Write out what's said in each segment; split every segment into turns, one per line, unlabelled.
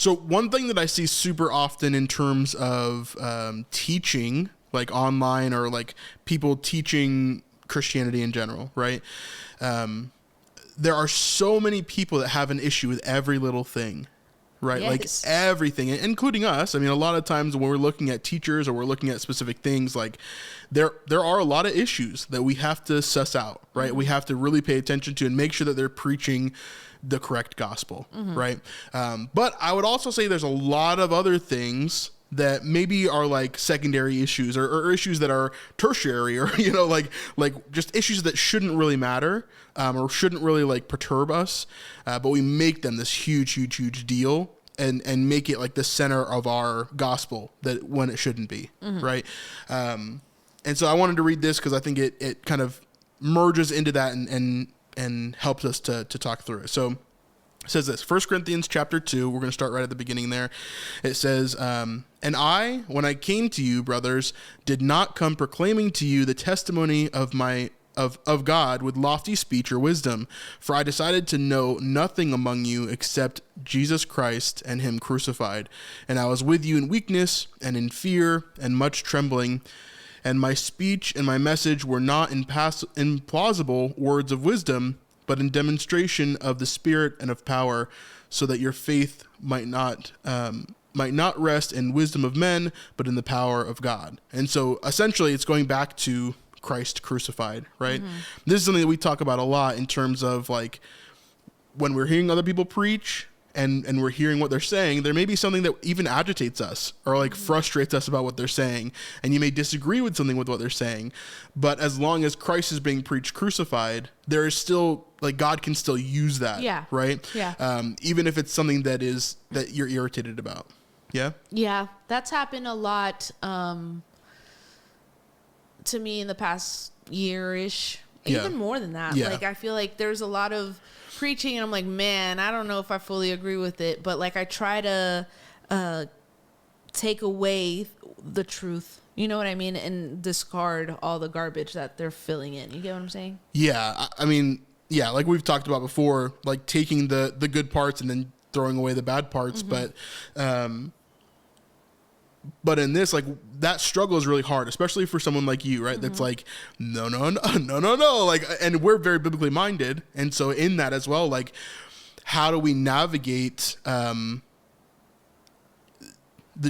So one thing that I see super often in terms of teaching, like online or like people teaching Christianity in general, right? There are so many people that have an issue with every little thing, right?
Yes.
Like everything, including us. I mean, a lot of times when we're looking at teachers or we're looking at specific things, like there are a lot of issues that we have to suss out, right? Mm-hmm. We have to really pay attention to and make sure that they're preaching the correct gospel, mm-hmm. right? But I would also say there's a lot of other things that maybe are like secondary issues or issues that are tertiary or, you know, like just issues that shouldn't really matter or shouldn't really like perturb us. But we make them this huge deal and make it like the center of our gospel that when it shouldn't be. Mm-hmm. Right. And so I wanted to read this because I think it kind of merges into that and helps us to talk through it. So it says this, 1 Corinthians chapter 2, we're going to start right at the beginning there. It says, and I, when I came to you, brothers, did not come proclaiming to you the testimony of God with lofty speech or wisdom, for I decided to know nothing among you except Jesus Christ and him crucified. And I was with you in weakness and in fear and much trembling. And my speech and my message were not in implausible words of wisdom, but in demonstration of the Spirit and of power, so that your faith might not rest in wisdom of men, but in the power of God. And so essentially it's going back to Christ crucified, right? Mm-hmm. This is something that we talk about a lot in terms of like when we're hearing other people preach and we're hearing what they're saying, there may be something that even agitates us or like frustrates us about what they're saying. And you may disagree with something with what they're saying. But as long as Christ is being preached crucified, there is still like God can still use that.
Yeah.
Right.
Yeah.
Even if it's something that you're irritated about. Yeah.
Yeah. That's happened a lot to me in the past year-ish. Even more than that.
Yeah.
Like I feel like there's a lot of preaching and I'm like, man, I don't know if I fully agree with it, but like I try to take away the truth, you know what I mean, and discard all the garbage that they're filling in. You get what I'm saying? Yeah.
I mean, yeah, like we've talked about before, like taking the good parts and then throwing away the bad parts, mm-hmm. But in this, like that struggle is really hard, especially for someone like you, right? Mm-hmm. That's like, no. Like, and we're very biblically minded. And so in that as well, like, how do we navigate, the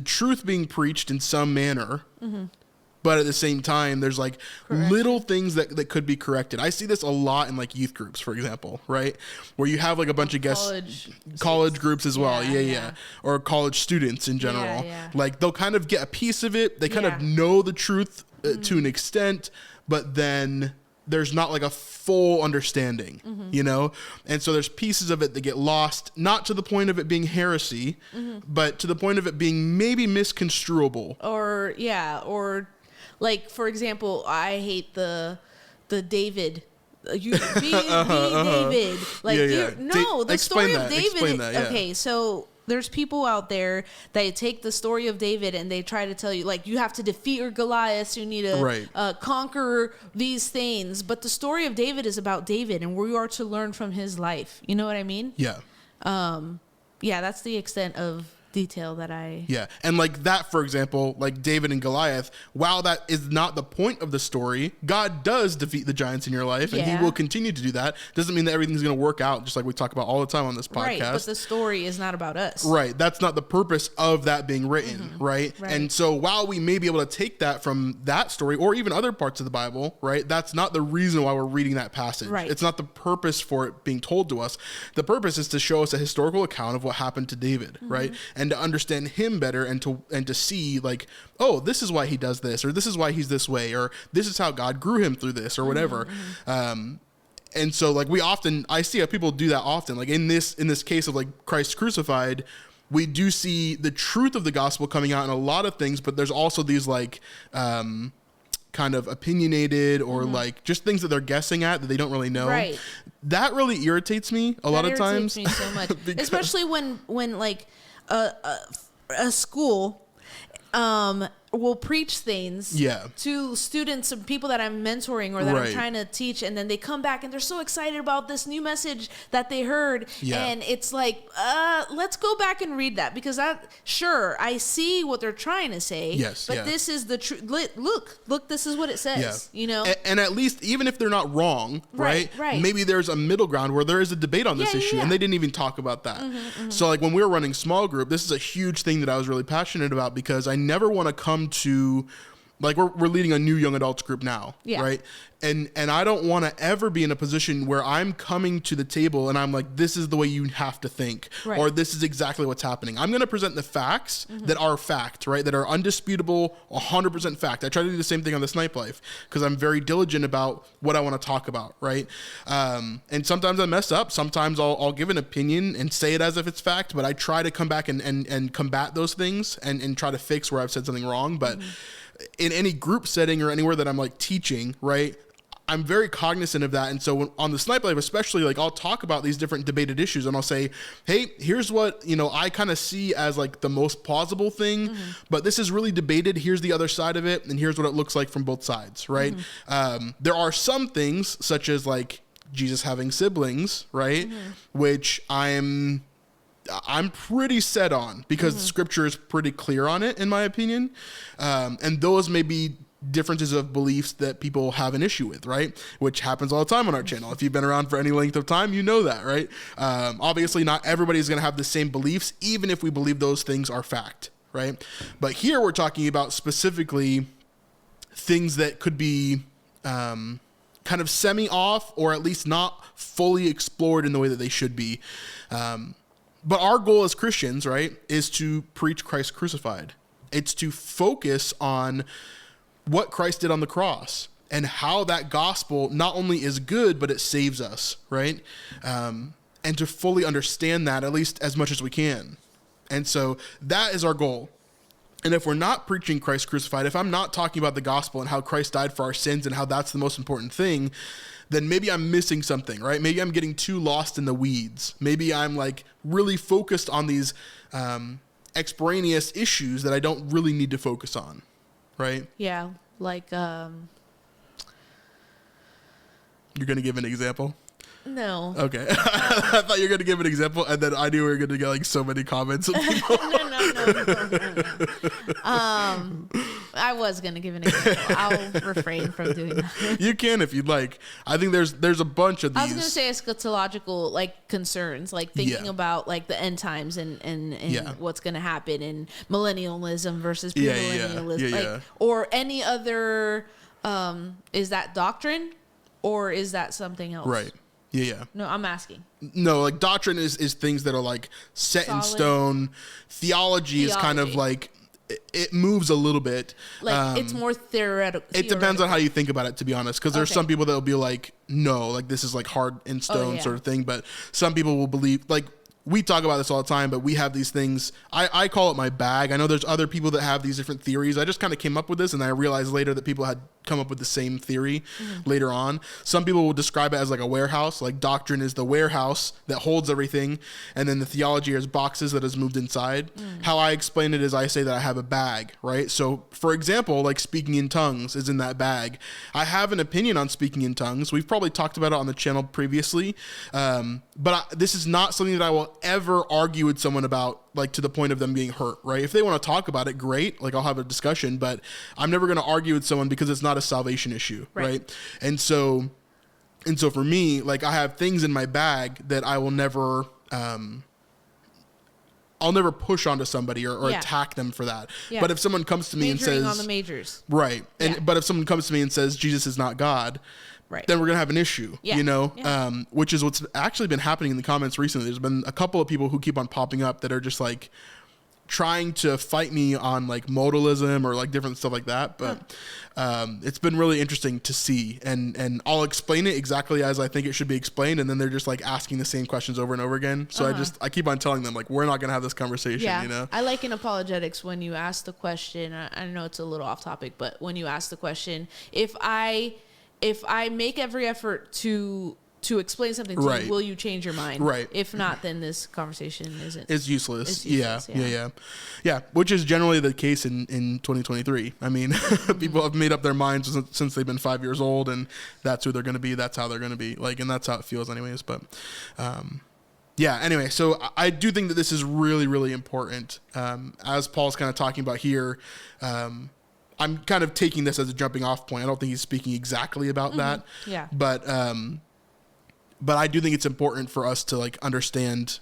truth being preached in some manner, mm-hmm. but at the same time, there's like little things that could be corrected. I see this a lot in like youth groups, for example, right? Where you have like a bunch of college groups as well. Yeah. Or college students in general. Yeah. Like they'll kind of get a piece of it. They kind of know the truth to an extent, but then there's not like a full understanding, mm-hmm. you know? And so there's pieces of it that get lost, not to the point of it being heresy, mm-hmm. but to the point of it being maybe misconstruable.
Or like, for example, I hate the David. David. Like, the story of David. Okay, so there's people out there that take the story of David and they try to tell you, like, you have to defeat your Goliath. You need to conquer these things. But the story of David is about David, and we are to learn from his life. You know what I mean?
Yeah.
That's the extent of detail that I...
Yeah. And like that, for example, like David and Goliath, while that is not the point of the story, God does defeat the giants in your life, and he will continue to do that. Doesn't mean that everything's going to work out, just like we talk about all the time on this podcast.
Right, but the story is not about us.
Right. That's not the purpose of that being written, mm-hmm. right? And so while we may be able to take that from that story or even other parts of the Bible, right, that's not the reason why we're reading that passage.
Right.
It's not the purpose for it being told to us. The purpose is to show us a historical account of what happened to David, mm-hmm. right? And to understand him better and to see like, oh, this is why he does this, or this is why he's this way, or this is how God grew him through this, or whatever. Mm-hmm. And so like I see how people do that often. Like in this case of like Christ crucified, we do see the truth of the gospel coming out in a lot of things, but there's also these like, kind of opinionated or mm-hmm. like just things that they're guessing at that they don't really know.
Right.
That really irritates me a lot of times.
That irritates me so much, especially when like, a school will preach things to students and people that I'm mentoring or that I'm trying to teach, and then they come back and they're so excited about this new message that they heard, and it's like, let's go back and read that, because I see what they're trying to say, but this is the truth. Look, this is what it says, you know.
And at least, even if they're not wrong, right, maybe there's a middle ground where there is a debate on this issue, and they didn't even talk about that. So like when we were running small group, this is a huge thing that I was really passionate about, because I never want to come to, like, we're leading a new young adults group now, right? And I don't want to ever be in a position where I'm coming to the table and I'm like, this is the way you have to think, or this is exactly what's happening. I'm going to present the facts that are fact, right? That are undisputable, 100% fact. I try to do the same thing on the Snipe Life, because I'm very diligent about what I want to talk about, right? And sometimes I mess up. Sometimes I'll give an opinion and say it as if it's fact, but I try to come back and combat those things and try to fix where I've said something wrong. But in any group setting or anywhere that I'm like teaching, right, I'm very cognizant of that. And so on the Snipe Live, especially, like, I'll talk about these different debated issues, and I'll say, hey, here's what, you know, I kind of see as like the most plausible thing, but this is really debated. Here's the other side of it, and here's what it looks like from both sides, right? There are some things, such as like Jesus having siblings, right, which I'm pretty set on, because scripture is pretty clear on it, in my opinion. And those may be differences of beliefs that people have an issue with, right? Which happens all the time on our channel. If you've been around for any length of time, you know that, right? Obviously, not everybody's going to have the same beliefs, even if we believe those things are fact, right? But here we're talking about specifically things that could be kind of semi-off, or at least not fully explored in the way that they should be. But our goal as Christians, right, is to preach Christ crucified. It's to focus on what Christ did on the cross and how that gospel not only is good, but it saves us, right? And to fully understand that, at least as much as we can. And so that is our goal. And if we're not preaching Christ crucified, if I'm not talking about the gospel and how Christ died for our sins and how that's the most important thing, then maybe I'm missing something, right? Maybe I'm getting too lost in the weeds. Maybe I'm like really focused on these extraneous issues that I don't really need to focus on, right?
Yeah, like... You're
going to give an example?
No.
Okay. I thought you were going to give an example, and then I knew we were going to get like so many comments of people.
No. I was going to give an example. I'll refrain from doing that.
You can if you'd like. I think there's a bunch of these.
I was going to say eschatological like concerns, like thinking about like the end times and what's going to happen, and millennialism versus premillennialism, or any other. Is that doctrine, or is that something else?
Right. Yeah.
No, I'm asking.
No, like doctrine is things that are like set in stone. Theology is kind of like, it moves a little bit.
Like it's more theoretical.
It depends on how you think about it, to be honest. Because there's some people that will be like, no, like this is like hard in stone sort of thing. But some people will believe, like, we talk about this all the time, but we have these things. I call it my bag. I know there's other people that have these different theories. I just kind of came up with this, and I realized later that people had come up with the same theory later on. Some people will describe it as like a warehouse. Like doctrine is the warehouse that holds everything, and then the theology is boxes that is moved inside. How I explain it is I say that I have a bag, right? So for example, like speaking in tongues is in that bag. I have an opinion on speaking in tongues. We've probably talked about it on the channel previously, but this is not something that I will ever argue with someone about, like to the point of them being hurt, right? If they want to talk about it, great. Like I'll have a discussion, but I'm never going to argue with someone because it's not a salvation issue, right? And so for me, like I have things in my bag that I will never, I'll never push onto somebody or attack them for that. Yeah. But if someone comes to me and says
on the majors,
right, and but if someone comes to me and says Jesus is not God, right, then we're going to have an issue, you know, which is what's actually been happening in the comments recently. There's been a couple of people who keep on popping up that are just like trying to fight me on like modalism or like different stuff like that. But it's been really interesting to see, and I'll explain it exactly as I think it should be explained. And then they're just like asking the same questions over and over again. So I keep on telling them like, we're not going to have this conversation, you know?
I like in apologetics when you ask the question, I know it's a little off topic, but when you ask the question, if I make every effort to to explain something to you, will you change your mind?
Right.
If not, then this conversation
it's useless. Yeah. Which is generally the case in 2023. I mean, people have made up their minds since they've been 5 years old, and that's who they're going to be. That's how they're going to be. Like, and that's how it feels anyways. But, yeah, anyway, so I do think that this is really, really important. As Paul's kind of talking about here, I'm kind of taking this as a jumping off point. I don't think he's speaking exactly about that.
Yeah.
But I do think it's important for us to like understand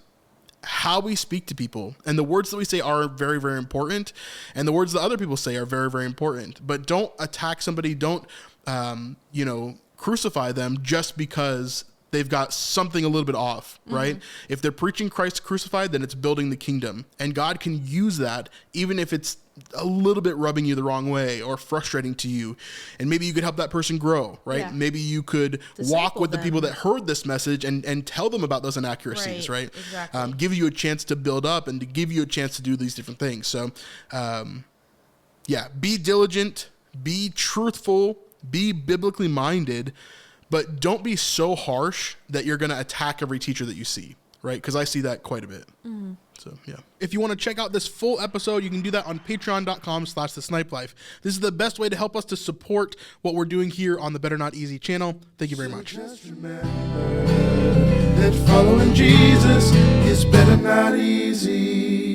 how we speak to people, and the words that we say are very, very important, and the words that other people say are very, very important. But don't attack somebody. Don't, crucify them just because they've got something a little bit off, right? If they're preaching Christ crucified, then it's building the kingdom, and God can use that even if it's a little bit rubbing you the wrong way or frustrating to you. And maybe you could help that person grow, right?
Yeah.
Maybe you could walk with the people that heard this message and tell them about those inaccuracies, right?
Exactly.
Give you a chance to build up and to give you a chance to do these different things. So, be diligent, be truthful, be biblically minded, but don't be so harsh that you're going to attack every teacher that you see, right? Because I see that quite a bit. So, yeah. If you want to check out this full episode, you can do that on patreon.com/thesnipelife. This is the best way to help us to support what we're doing here on the Better Not Easy channel. Thank you very much.
Just remember that following Jesus is better not easy.